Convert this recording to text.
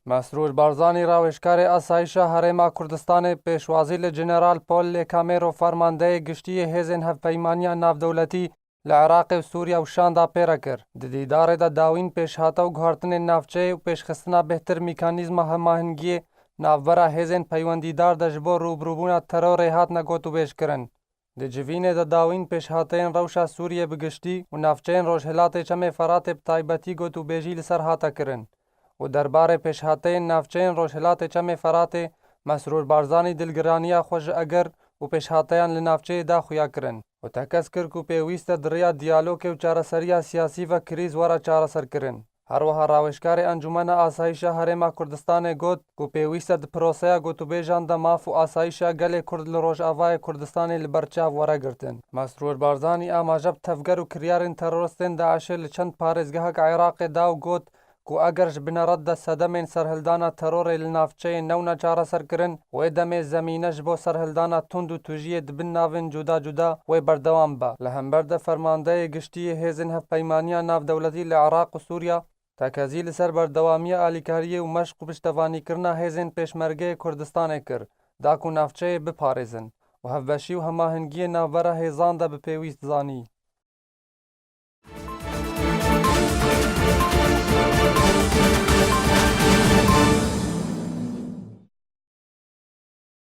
مسرور بارزانی راوشکار آسایشا هرما کردستان پیشوازی لجنرال پول لکامرو فرمانده گشتی هزین هفپیمانیا نافدولتی لعراق و سوریا و شاندا پیرا کر. دیدار دا داوین پیش هاتا و گهارتن نافچه و پیش خستنا بهتر میکانیزم هماهنگی نافورا هزین پیوندیدار دا جبو روبروبونا ترور هات نگوتو بیش کرن. دی جوین دا داوین پیش هاتین روشا سوریه بگشتی و نافچین روشهلات چم فرات بتایبتی گوتو بیجی لسر هاتا کرن. و درباره پیشهاتین نافچین روشهلات چم فرات مسرور بارزانی دلگرانیا خوش اگر و پیشهاتیان لنافچه دا خویا کرن و تکس کر کو پیویست دریا دیالوگ و چارەسەریya سیاسی و کریز ورا چارەسەر کرن. هروها راوشکار انجمن آسایش هرما کردستان گوت کو پیویست پروسیا گوتوبیجان دا ماف و آسایش گل کرد لروج آوای کردستان لبرچاو ورا گرتن. مسرور بارزانی آماجب تفگر و کریارن ترورستین داعش لچند پارزگاه عراق داو گوت کو اگرش بنرد صدمین سرهلدانا ترور لنافچه نونا چارەسەر کرن و دم زمینش بو سرهلدانا تند و توجیه دبن ناون جدا جدا و بردوام با لهمبرد فرمانده گشتی هزین هفپیمانیا ناف دولتی لعراق و سوریا تاکازی لسر بردوامی آلیکاری و مشق و پشتوانی کرنا هزین پیشمرگه کردستان کر داکو نافچه بپارزن و هفبشی و هماهنگی ناوره هزان دا بپیویست زانی.